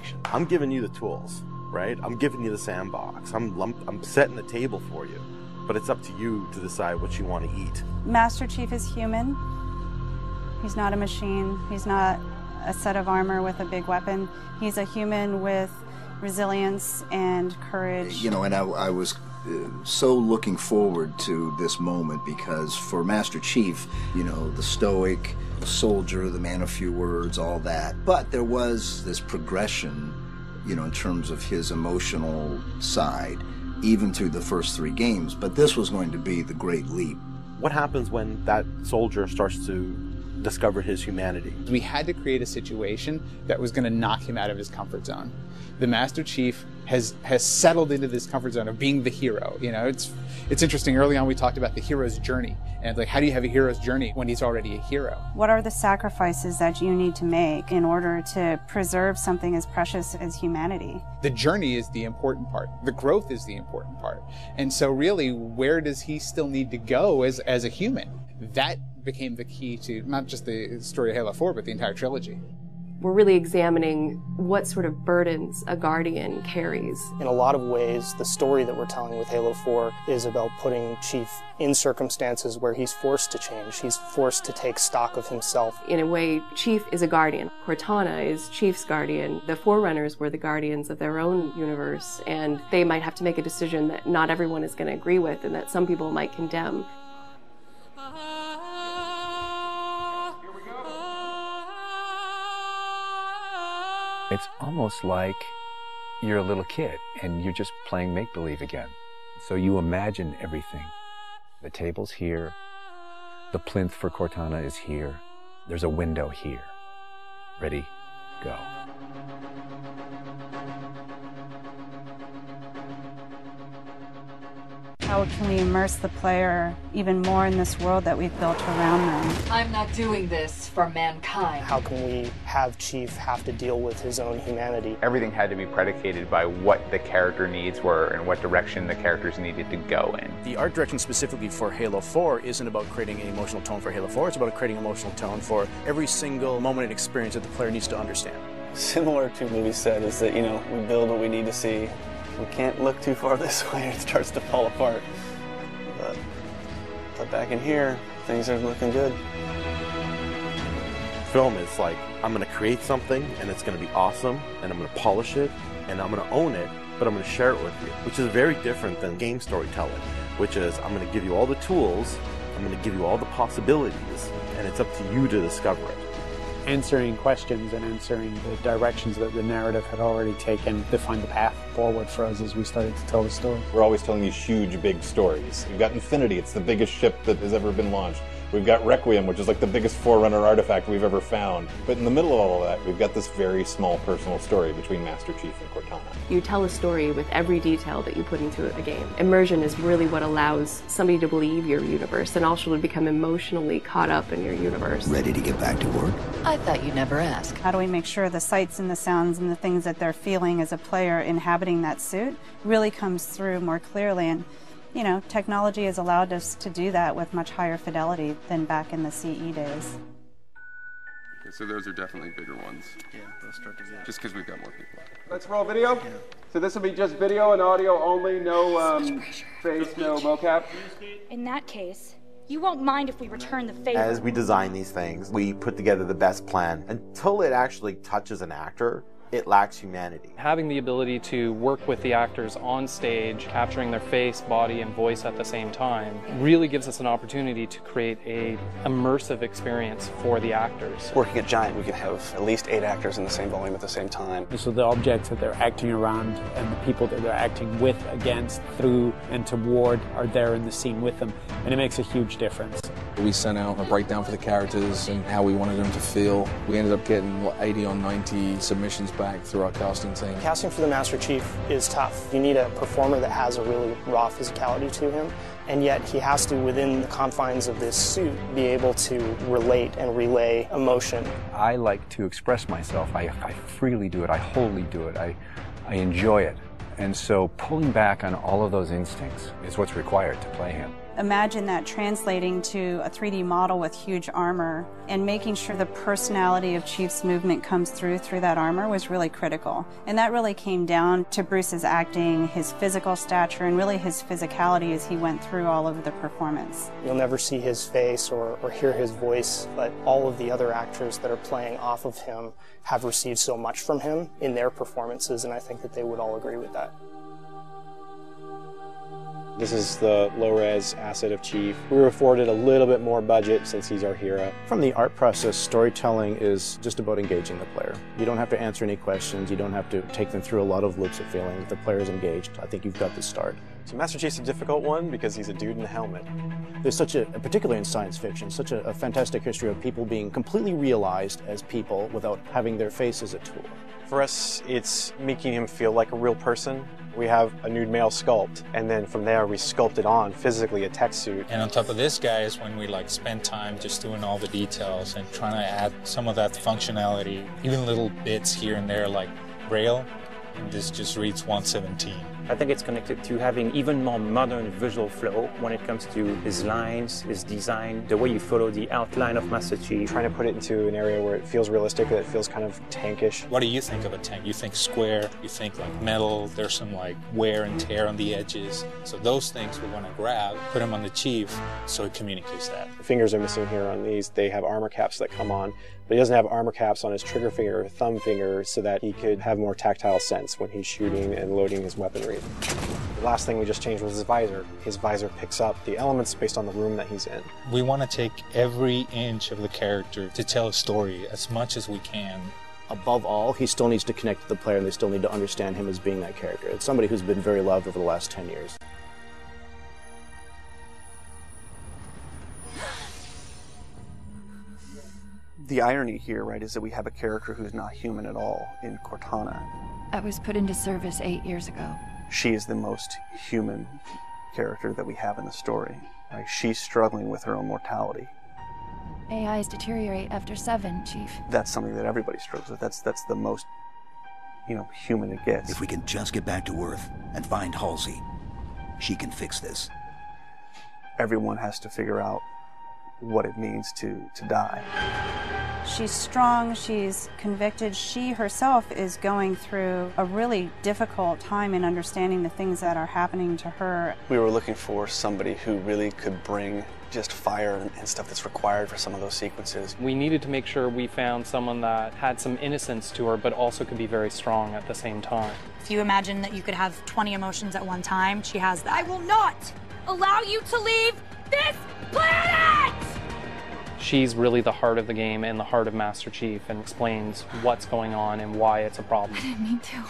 action. I'm giving you the tools, right? I'm giving you the sandbox. I'm setting the table for you, but it's up to you to decide what you want to eat. Master Chief is human. He's not a machine. He's not a set of armor with a big weapon. He's a human with resilience and courage. You know, and I was so looking forward to this moment because for Master Chief, you know, the stoic, the soldier, the man of few words, all that. But there was this progression, you know, in terms of his emotional side, even through the first 3 games. But this was going to be the great leap. What happens when that soldier starts to discover his humanity? We had to create a situation that was going to knock him out of his comfort zone. The Master Chief has settled into this comfort zone of being the hero. You know, it's interesting. Early on, we talked about the hero's journey, and like, how do you have a hero's journey when he's already a hero? What are the sacrifices that you need to make in order to preserve something as precious as humanity? The journey is the important part. The growth is the important part. And so really, where does he still need to go as a human? That became the key to not just the story of Halo 4, but the entire trilogy. We're really examining what sort of burdens a Guardian carries. In a lot of ways, the story that we're telling with Halo 4 is about putting Chief in circumstances where he's forced to change. He's forced to take stock of himself. In a way, Chief is a Guardian. Cortana is Chief's Guardian. The Forerunners were the Guardians of their own universe, and they might have to make a decision that not everyone is going to agree with and that some people might condemn. It's almost like you're a little kid and you're just playing make-believe again. So you imagine everything. The table's here. The plinth for Cortana is here. There's a window here. Ready, go. How can we immerse the player even more in this world that we've built around them? I'm not doing this for mankind. How can we have Chief have to deal with his own humanity? Everything had to be predicated by what the character needs were and what direction the characters needed to go in. The art direction specifically for Halo 4 isn't about creating an emotional tone for Halo 4, it's about creating an emotional tone for every single moment and experience that the player needs to understand. Similar to what we said is that, you know, we build what we need to see. We can't look too far this way, it starts to fall apart. But back in here, things are looking good. Film is like, I'm going to create something and it's going to be awesome and I'm going to polish it and I'm going to own it, but I'm going to share it with you, which is very different than game storytelling, which is I'm going to give you all the tools, I'm going to give you all the possibilities, and it's up to you to discover it. Answering questions and answering the directions that the narrative had already taken defined the path forward for us as we started to tell the story. We're always telling these huge, big stories. We've got Infinity, it's the biggest ship that has ever been launched. We've got Requiem, which is like the biggest Forerunner artifact we've ever found. But in the middle of all of that, we've got this very small personal story between Master Chief and Cortana. You tell a story with every detail that you put into a game. Immersion is really what allows somebody to believe your universe and also to become emotionally caught up in your universe. Ready to get back to work? I thought you'd never ask. How do we make sure the sights and the sounds and the things that they're feeling as a player inhabiting that suit really comes through more clearly? And you know, technology has allowed us to do that with much higher fidelity than back in the CE days. Okay, so those are definitely bigger ones. Yeah, those start to get. Just because we've got more people. Let's roll video. Yeah. So this will be just video and audio only, no face, no mocap. In that case, you won't mind if we return the favor. As we design these things, we put together the best plan. Until it actually touches an actor, it lacks humanity. Having the ability to work with the actors on stage, capturing their face, body, and voice at the same time, really gives us an opportunity to create an immersive experience for the actors. Working at Giant, we could have at least 8 actors in the same volume at the same time. So the objects that they're acting around and the people that they're acting with, against, through, and toward are there in the scene with them, and it makes a huge difference. We sent out a breakdown for the characters and how we wanted them to feel. We ended up getting 80 or 90 submissions back through our casting team. Casting for the Master Chief is tough. You need a performer that has a really raw physicality to him, and yet he has to, within the confines of this suit, be able to relate and relay emotion. I like to express myself. I freely do it. I wholly do it. I enjoy it. And so pulling back on all of those instincts is what's required to play him. Imagine that translating to a 3D model with huge armor and making sure the personality of Chief's movement comes through that armor was really critical. And that really came down to Bruce's acting, his physical stature, and really his physicality as he went through all of the performance. You'll never see his face or hear his voice, but all of the other actors that are playing off of him have received so much from him in their performances, and I think that they would all agree with that. This is the low-res asset of Chief. We were afforded a little bit more budget since he's our hero. From the art process, storytelling is just about engaging the player. You don't have to answer any questions. You don't have to take them through a lot of loops of feeling. If the player is engaged, I think you've got the start. So Master Chief's a difficult one because he's a dude in a helmet. There's such a, particularly in science fiction, such a fantastic history of people being completely realized as people without having their face as a tool. For us, it's making him feel like a real person. We have a nude male sculpt, and then from there we sculpt it on physically a tech suit. And on top of this guy is when we spend time just doing all the details and trying to add some of that functionality, even little bits here and there like Braille, and this just reads 117. I think it's connected to having even more modern visual flow when it comes to his lines, his design, the way you follow the outline of Master Chief. Trying to put it into an area where it feels realistic, that it feels kind of tankish. What do you think of a tank? You think square, you think metal, there's some wear and tear on the edges. So those things we want to grab, put them on the Chief so it communicates that. The fingers are missing here on these. They have armor caps that come on, but he doesn't have armor caps on his trigger finger or thumb finger so that he could have more tactile sense when he's shooting and loading his weaponry. The last thing we just changed was his visor. His visor picks up the elements based on the room that he's in. We want to take every inch of the character to tell a story as much as we can. Above all, he still needs to connect to the player, and they still need to understand him as being that character. It's somebody who's been very loved over the last 10 years. The irony here, right, is that we have a character who's not human at all in Cortana. I was put into service 8 years ago. She is the most human character that we have in the story. Right? She's struggling with her own mortality. AIs deteriorate after 7, Chief. That's something that everybody struggles with. That's the most, human it gets. If we can just get back to Earth and find Halsey, she can fix this. Everyone has to figure out what it means to die. She's strong, she's convicted. She herself is going through a really difficult time in understanding the things that are happening to her. We were looking for somebody who really could bring just fire and stuff that's required for some of those sequences. We needed to make sure we found someone that had some innocence to her, but also could be very strong at the same time. If you imagine that you could have 20 emotions at one time, she has that. I will not allow you to leave this planet! She's really the heart of the game and the heart of Master Chief, and explains what's going on and why it's a problem. I didn't mean to.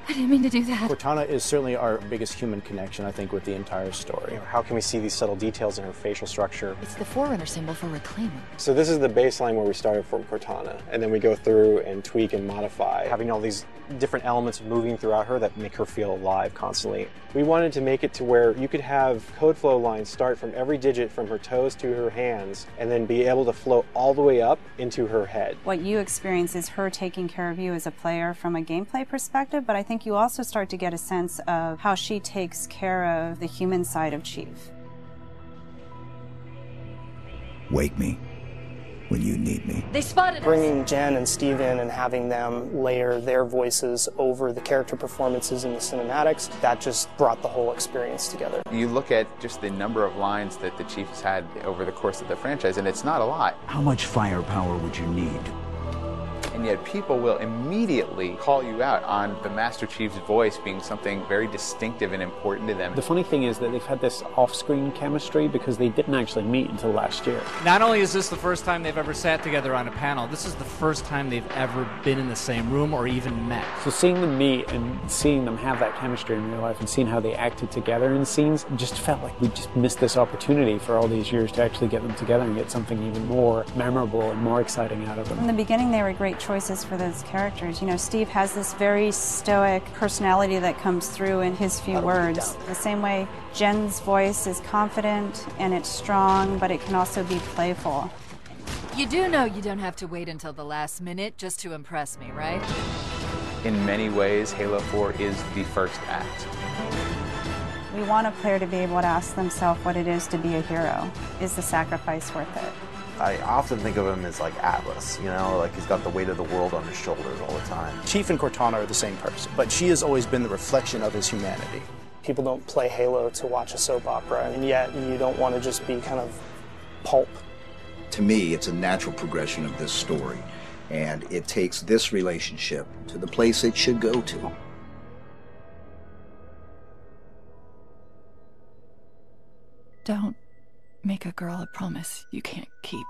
I didn't mean to do that. Cortana is certainly our biggest human connection, I think, with the entire story. How can we see these subtle details in her facial structure? It's the Forerunner symbol for reclaiming. So this is the baseline where we started from Cortana, and then we go through and tweak and modify, having all these different elements moving throughout her that make her feel alive constantly. We wanted to make it to where you could have code flow lines start from every digit from her toes to her hands, and then be able to flow all the way up into her head. What you experience is her taking care of you as a player from a gameplay perspective, but I think you also start to get a sense of how she takes care of the human side of Chief. Wake me when you need me. They spotted us. Bringing Jen and Steve in and having them layer their voices over the character performances in the cinematics, that just brought the whole experience together. You look at just the number of lines that the Chief has had over the course of the franchise, and it's not a lot. How much firepower would you need? And yet people will immediately call you out on the Master Chief's voice being something very distinctive and important to them. The funny thing is that they've had this off-screen chemistry because they didn't actually meet until last year. Not only is this the first time they've ever sat together on a panel, this is the first time they've ever been in the same room or even met. So seeing them meet and seeing them have that chemistry in real life and seeing how they acted together in scenes just felt like we just missed this opportunity for all these years to actually get them together and get something even more memorable and more exciting out of them. In the beginning, they were great choices for those characters. Steve has this very stoic personality that comes through in his few words. The same way Jen's voice is confident and it's strong, but it can also be playful. You do know you don't have to wait until the last minute just to impress me, right? In many ways, Halo 4 is the first act. We want a player to be able to ask themselves what it is to be a hero. Is the sacrifice worth it? I often think of him as like Atlas, you know, like he's got the weight of the world on his shoulders all the time. Chief and Cortana are the same person, but she has always been the reflection of his humanity. People don't play Halo to watch a soap opera, and yet you don't want to just be kind of pulp. To me, it's a natural progression of this story, and it takes this relationship to the place it should go to. Don't make a girl a promise you can't keep.